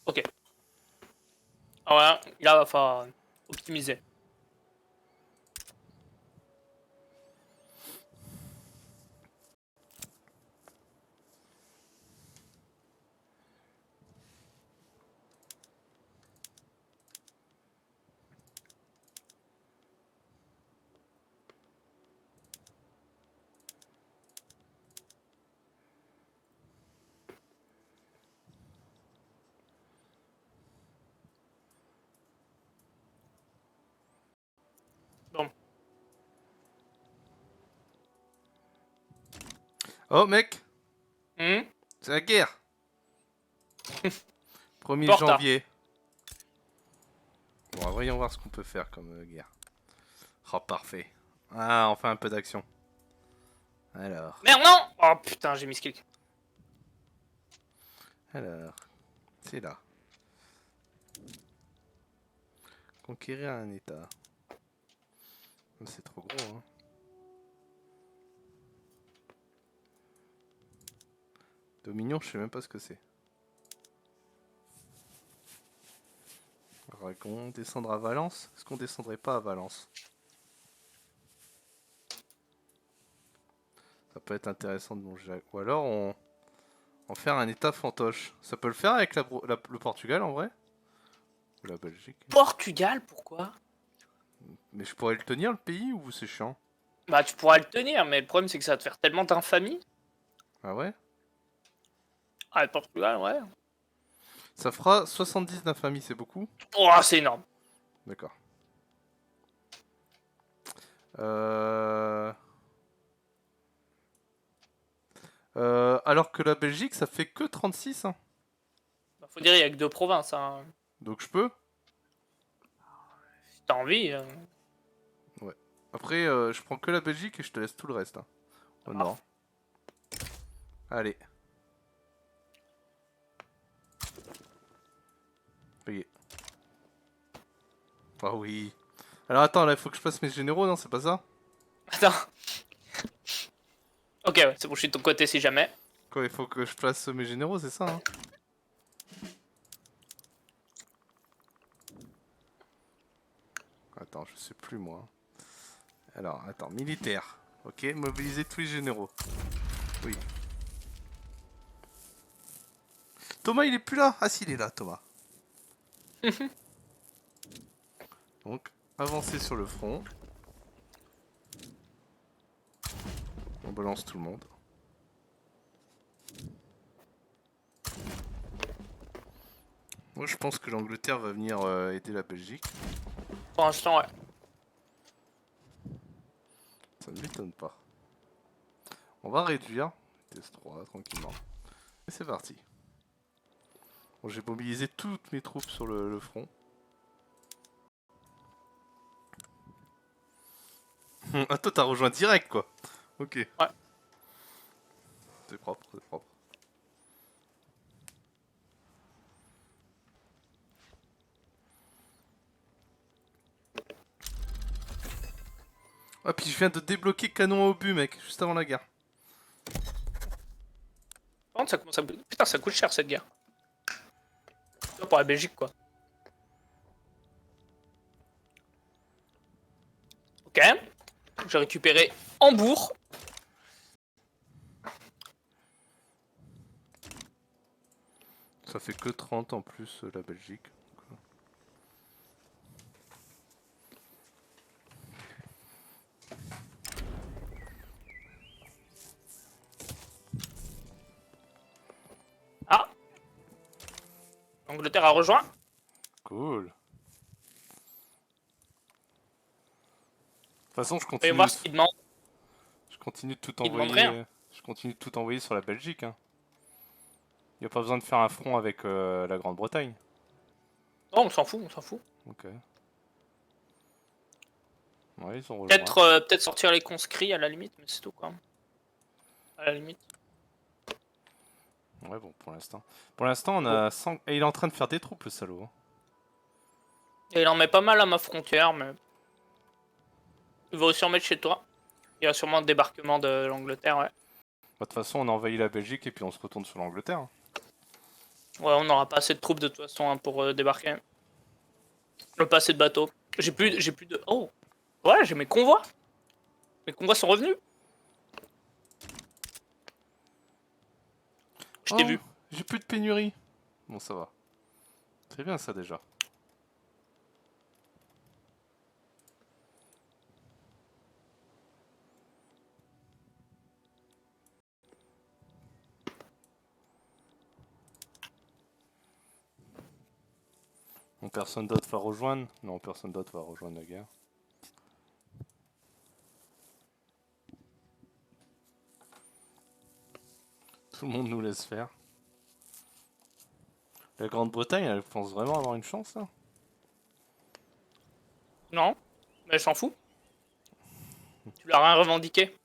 Ok. Ah voilà, là, va falloir optimiser. Bon. Oh, mec, Hmm. c'est la guerre. 1er Pas en retard. janvier. Bon, voyons voir ce qu'on peut faire comme guerre. Oh, parfait. Ah, enfin un peu d'action. Alors, Merde, non! Oh putain, j'ai mis ce clic. c'est là. Conquérir un état. C'est trop gros, hein. Dominion, je sais même pas ce que c'est. Aragon, descendre à Valence? Est-ce qu'on descendrait pas à Valence? Ça peut être intéressant de manger. Ou alors on en faire un état fantoche. Ça peut le faire avec le Portugal en vrai? Ou la Belgique? Portugal, pourquoi? Mais je pourrais le tenir le pays ou c'est chiant? Bah, tu pourras le tenir, mais le problème, c'est que ça va te faire tellement d'infamie. Ah ouais? Ah, le Portugal, ouais. Ça fera 79 familles, c'est beaucoup? Oh, c'est énorme. D'accord. Euh... alors que la Belgique, ça fait que 36, hein. Bah, faut dire, il y a que 2 provinces. Hein. Donc je peux? Si t'as envie. Ouais. Après, je prends que la Belgique et je te laisse tout le reste, hein, au nord. Allez. Payé. Ah oui. Alors attends, là, il faut que je passe mes généraux, non? C'est pas ça? Attends. Ok, ouais, c'est bon, je suis de ton côté si jamais. Quoi, il faut que je place mes généraux, c'est ça, hein? Attends, je sais plus, moi. Alors, attends, militaire. Ok, mobiliser tous les généraux. Oui. Thomas, il est plus là? Ah si, il est là, Thomas. Donc, avancer sur le front. On balance tout le monde. Moi, je pense que l'Angleterre va venir aider la Belgique. Pour l'instant, ouais. Ça ne m'étonne pas. On va réduire. Test 3, tranquillement. Et c'est parti. Bon, j'ai mobilisé toutes mes troupes sur le front. Ah, toi, t'as rejoint direct, quoi. Ok. Ouais. C'est propre, c'est propre. Ah, puis je viens de débloquer canon à obus, mec, juste avant la guerre. Par contre, ça commence à... Putain, ça coûte cher cette guerre. Pour la Belgique, quoi. Ok. J'ai récupéré Hambourg. Ça fait que 30 en plus, la Belgique. Ah. L'Angleterre a rejoint. Cool. De toute façon, je On va continue, voir ce qu'ils demandent. je continue de tout Ils demandent envoyer. rien. Je continue de tout envoyer sur la Belgique. Hein. Y a pas besoin de faire un front avec la Grande-Bretagne. Non, on s'en fout, on s'en fout. Ok. Ouais, ils ont rejoint. Peut-être sortir les conscrits à la limite, mais c'est tout, quoi. À la limite. Ouais, bon, pour l'instant. Pour l'instant, on a 100... Et il est en train de faire des troupes, le salaud. Hein. Et il en met pas mal à ma frontière, mais... Il va aussi en mettre chez toi. Il y a sûrement un débarquement de l'Angleterre, ouais. Bah, de toute façon, on a envahi la Belgique et puis on se retourne sur l'Angleterre. Hein. Ouais, on n'aura pas assez de troupes de toute façon hein, pour débarquer. Pas assez de bateaux. J'ai plus de... Oh. Ouais, j'ai mes convois. Mes convois sont revenus. Je t'ai Oh, vu. j'ai plus de pénurie. Bon, ça va. C'est bien ça déjà. Bon, personne d'autre va rejoindre. Non, personne d'autre va rejoindre la guerre. Tout le monde nous laisse faire. La Grande-Bretagne, elle pense vraiment avoir une chance, là? Non, mais je s'en fous. Tu l'as rien revendiqué.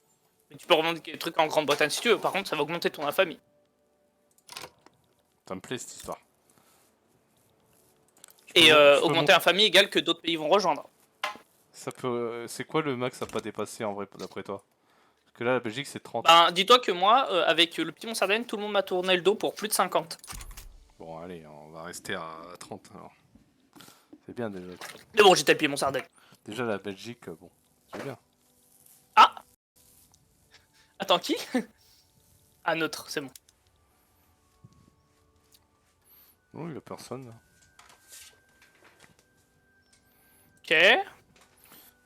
Mais tu peux revendiquer des trucs en Grande-Bretagne si tu veux. Par contre, ça va augmenter ton infamie. Ça me plaît cette histoire. Et Je peux augmenter l'infamie égale que d'autres pays vont rejoindre. Ça peut. C'est quoi le max à pas dépasser en vrai, d'après toi? Parce que là, la Belgique, c'est 30. Ben, dis-toi que moi, avec le petit Mont-Sardaigne, tout le monde m'a tourné le dos pour plus de 50. Bon, allez, on va rester à 30 alors. C'est bien déjà. Mais bon, j'étais le pied Mont-Sardaigne. Déjà, la Belgique, bon, c'est bien. Ah. Attends, qui? Ah, neutre, c'est bon. Non, il y a personne là. Ok.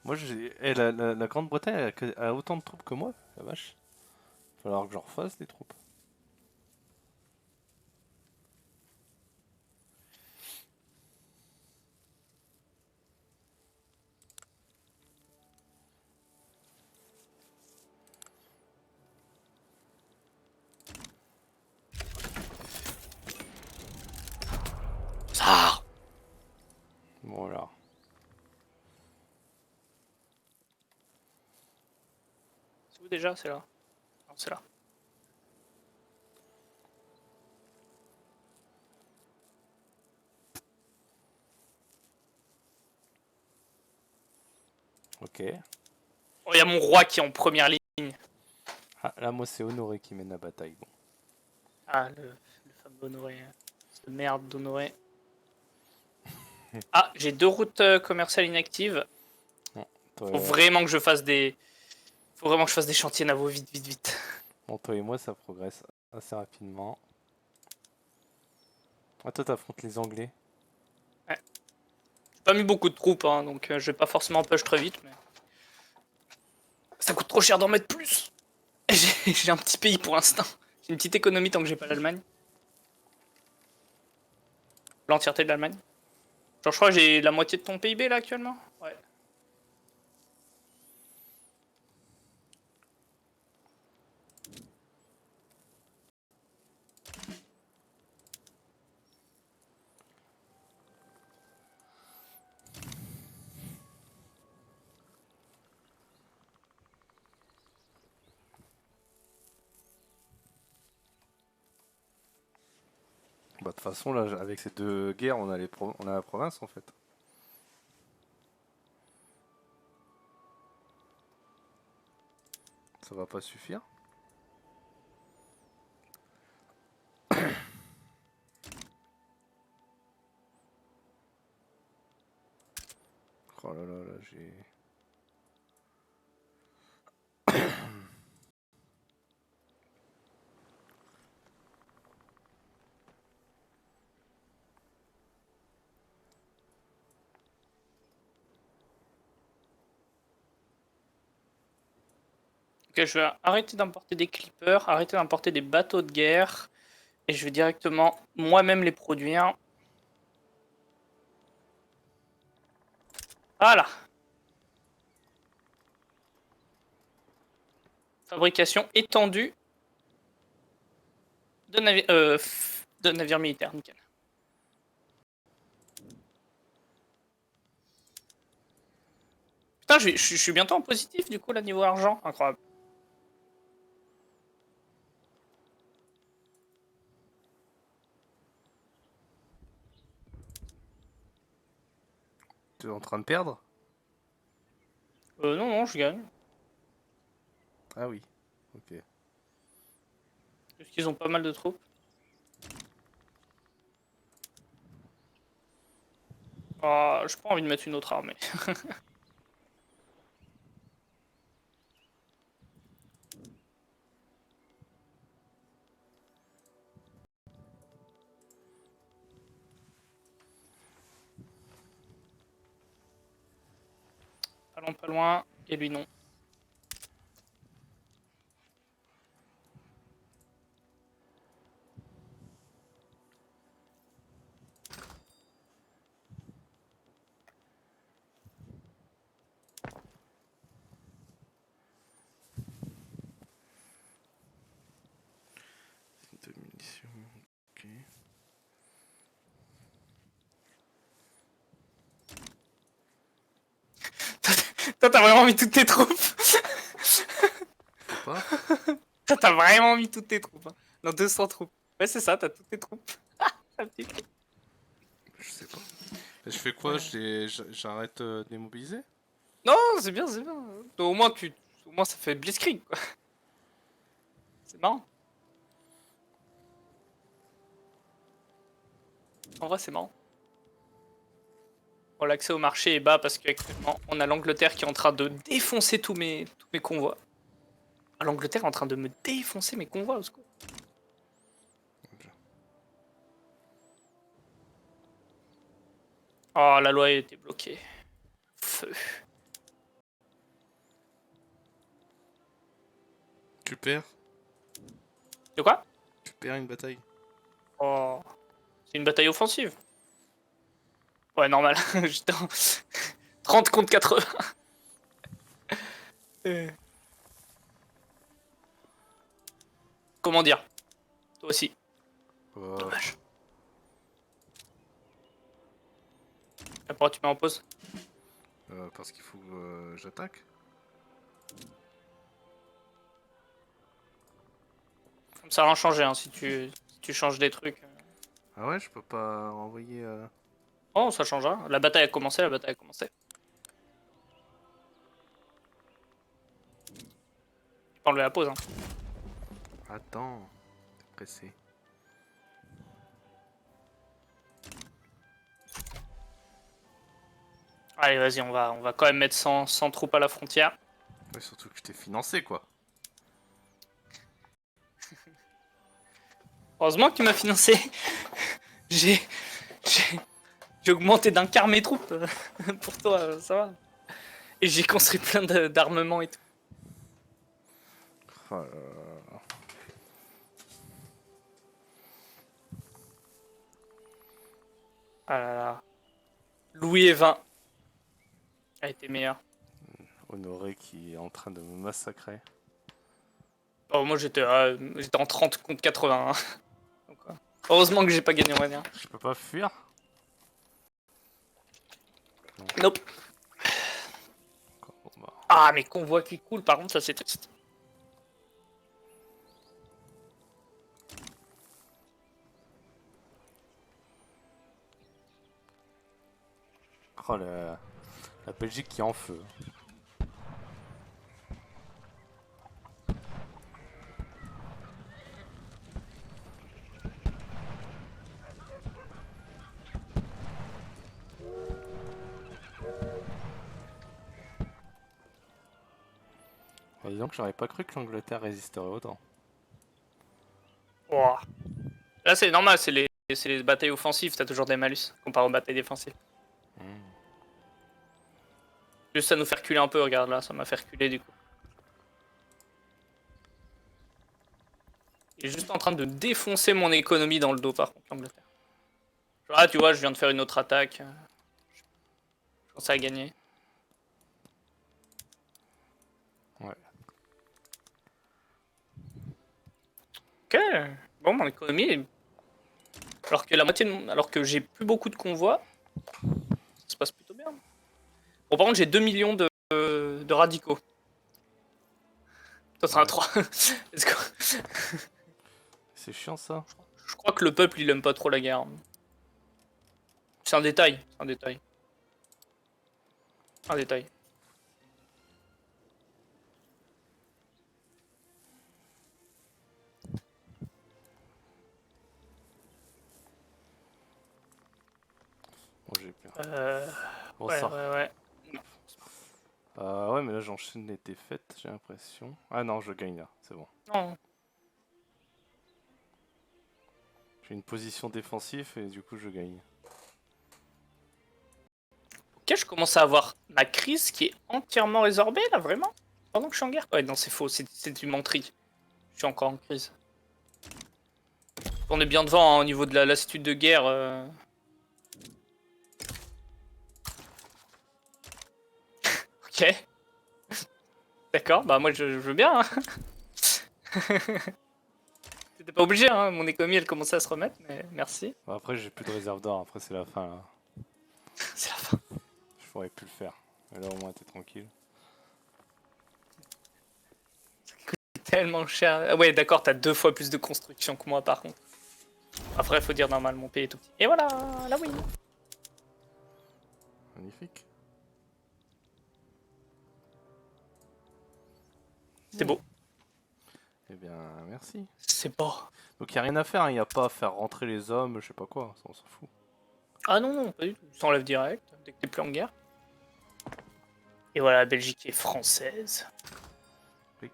Moi, j'ai. Eh, la Grande-Bretagne a autant de troupes que moi, la vache. Il va falloir que j'en refasse des troupes. où déjà? C'est là. Non, c'est là. Ok. Oh, il y a mon roi qui est en première ligne. Ah, là, moi, c'est Honoré qui mène la bataille. Bon. Ah, le fameux Honoré. Ce merde d'Honoré. Ah, j'ai 2 routes commerciales inactives. Toi, Faut vraiment que je fasse des... Faut vraiment que je fasse des chantiers navaux vite, vite, vite. bon, toi et moi, ça progresse assez rapidement. Ah, toi, t'affrontes les Anglais. Ouais. J'ai pas mis beaucoup de troupes, hein, donc je vais pas forcément push très vite, mais... Ça coûte trop cher d'en mettre plus. J'ai un petit pays pour l'instant. J'ai une petite économie tant que j'ai pas l'Allemagne. L'entièreté de l'Allemagne. Genre, je crois que j'ai la moitié de ton PIB là actuellement. Ouais. Bah, de toute façon, là, avec ces 2 guerres, on a, on a la province, en fait. Ça va pas suffire. Oh là là, là, j'ai... Ok, je vais arrêter d'importer des clippers, arrêter d'importer des bateaux de guerre. Et je vais directement moi-même les produire. Voilà. Fabrication étendue de navires militaires, nickel. Putain, je suis bientôt en positif du coup là niveau argent, incroyable. Tu es en train de perdre? Non, non, je gagne. Ah oui, ok. Parce qu'ils ont pas mal de troupes. Oh, j'ai pas envie de mettre une autre armée. Allons pas loin, et lui non. De munitions, ok. Toi, t'as vraiment mis toutes tes troupes. Faut pas? Toi, t'as vraiment mis toutes tes troupes. Hein. Dans 200 troupes. Ouais, c'est ça, t'as toutes tes troupes. Un petit peu. Je sais pas. Je fais quoi? J'arrête d'immobiliser? Non, c'est bien, c'est bien. Au moins, au moins, ça fait blitzkrieg, quoi. C'est marrant. En vrai, c'est marrant. Bon, l'accès au marché est bas parce qu'actuellement, on a l'Angleterre qui est en train de défoncer tous mes convois. Ah, l'Angleterre est en train de me défoncer mes convois, au secours. Oh, la loi a été bloquée. Feu. Tu perds? De quoi? Tu perds une bataille? Oh. C'est une bataille offensive. Ouais, normal. J'étais en 30 contre 80. Comment dire? Toi aussi. Dommage. Et pourquoi tu mets en pause? Parce qu'il faut que j'attaque. Ça a rien changé hein, si tu changes des trucs. Ah ouais, je peux pas envoyer... Oh, ça change rien. La bataille a commencé, la bataille a commencé. Tu peux enlever la pause. Hein. Attends, t'es pressé. Allez, vas-y, on va quand même mettre 100 troupes à la frontière. Ouais, surtout que je t'ai financé, quoi. Heureusement que tu m'as financé. J'ai j'ai- j'ai augmenté d'un quart mes troupes. Pour toi, ça va. Et j'ai construit plein d'armements et tout. Oh là là. Ah là là. Louis et 20 a été meilleur. Honoré qui est en train de me massacrer. Oh, moi j'étais en 30 contre 80. Hein. Donc, heureusement que j'ai pas gagné, on va dire. Je peux pas fuir? Nope. Bon, bah. Ah, mais convoi qui coule, par contre, ça c'est triste. Oh, la Belgique qui est en feu. Et disons que j'aurais pas cru que l'Angleterre résisterait autant. Ouah. Là c'est normal, c'est les batailles offensives, t'as toujours des malus comparé aux batailles défensives. Juste ça nous fait reculer un peu, regarde là, ça m'a fait reculer du coup. Il est juste en train de défoncer mon économie dans le dos par contre, l'Angleterre. Ah tu vois, je viens de faire une autre attaque. Je pense à gagner. Ouais. Ok, bon mon économie est... Alors que la moitié alors que j'ai plus beaucoup de convois, ça se passe plutôt bien. Bon par contre j'ai 2 millions de radicaux. Ça sera Ouais. 3. Let's go. C'est chiant ça. Je crois que le peuple il aime pas trop la guerre. C'est un détail, c'est un détail. Un détail. Bon, j'ai peur. Bon, Ouais, ça. ouais. Ouais, mais là j'enchaîne les défaites, j'ai l'impression. Ah non, je gagne là, c'est bon. Non. J'ai une position défensive et du coup je gagne. Ok, je commence à avoir ma crise qui est entièrement résorbée là, vraiment. Pendant que je suis en guerre. Ouais, non, c'est faux, c'est une menterie. Je suis encore en crise. On est bien devant hein, au niveau de la lassitude de guerre. Ok. D'accord, bah moi je veux bien. Hein. T'étais pas obligé, hein. Mon économie elle commençait à se remettre, mais merci. Bon, après j'ai plus de réserve d'or, après c'est la fin là. C'est la fin. Je pourrais plus le faire. Mais là au moins t'es tranquille. Tellement cher. Ah ouais, d'accord, t'as 2 fois plus de construction que moi par contre. Après, faut dire normal, mon pays est tout petit. Et voilà, la win. Magnifique. C'est beau. Eh bien, merci. C'est beau. Donc y a rien à faire, il n'y a pas à faire rentrer les hommes, je sais pas quoi, ça, on s'en fout. Ah non, non, pas du tout. Tu t'enlèves direct, dès que t'es plus en guerre. Et voilà, la Belgique est française. Oui.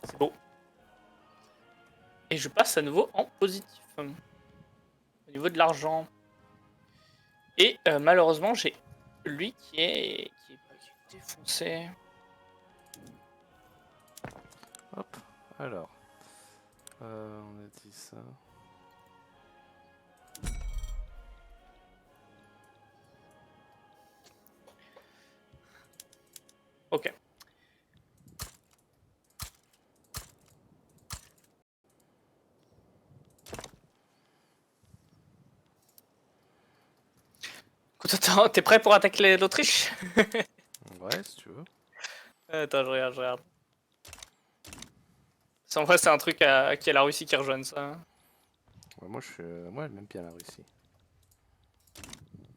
C'est beau. Et je passe à nouveau en positif. Au niveau de l'argent. Et malheureusement, j'ai lui qui est défoncé. Hop, alors. On a dit ça. Ok. Écoute, attends, t'es prêt pour attaquer l'Autriche? Ouais, si tu veux. Attends, je regarde. En vrai, c'est un truc qui est la Russie qui rejoigne ça. Ouais, moi j'aime bien la Russie.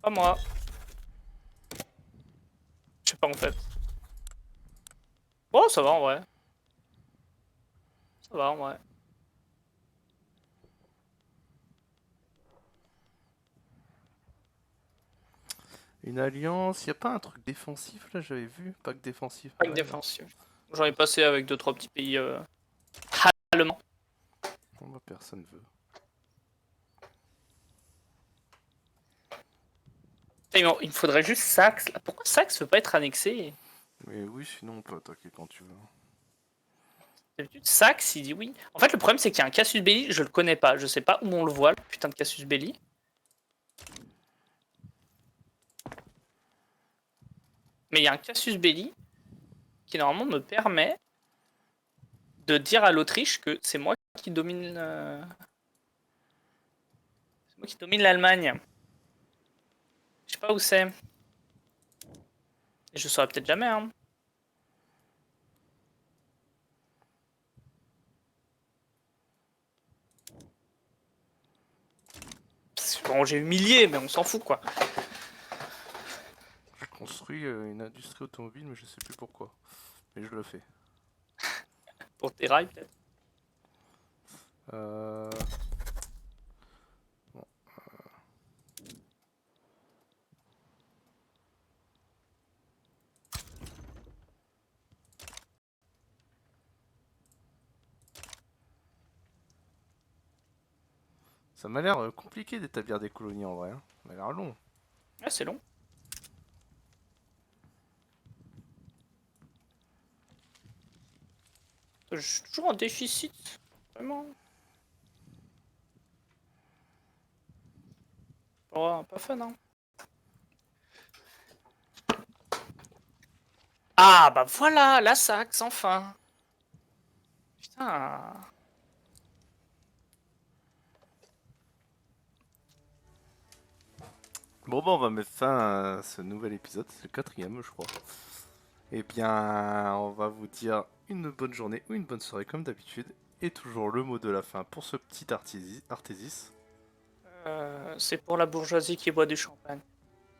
Pas moi. Je sais pas en fait. Oh, ça va en vrai. Ça va en vrai. Une alliance, y a pas un truc défensif là, j'avais vu, pas que défensif. Pas que Ouais, défensif. J'en ai passé avec 2-3 petits pays allemands. non, bah, personne veut. Et bon, il me faudrait juste Saxe. Là. Pourquoi Saxe veut pas être annexé? Mais oui, sinon on peut attaquer quand tu veux. D'habitude, Saxe, il dit oui. En fait, le problème, c'est qu'il y a un Casus Belli, je le connais pas. Je sais pas où on le voit, le putain de Casus Belli. Mais il y a un Casus Belli qui, normalement, me permet de dire à l'Autriche que c'est moi qui domine... C'est moi qui domine l'Allemagne. Je sais pas où c'est. Et je saurais peut-être jamais, hein. Bon, j'ai eu milliers, mais on s'en fout, quoi. Je construis une industrie automobile, mais je sais plus pourquoi. Mais je le fais. Pour tes rails, peut-être. Euh... Bon. Ça m'a l'air compliqué d'établir des colonies en vrai. Hein. Ça m'a l'air long. Ouais, c'est long. Je suis toujours en déficit. Vraiment. Oh, pas fun, hein. Ah, bah voilà, la Saxe, enfin. Putain. Bon, bah, on va mettre fin à ce nouvel épisode. C'est le 4e, je crois. Eh bien, on va vous dire une bonne journée ou une bonne soirée comme d'habitude. Et toujours le mot de la fin pour ce petit Artésis. C'est pour la bourgeoisie qui boit du champagne.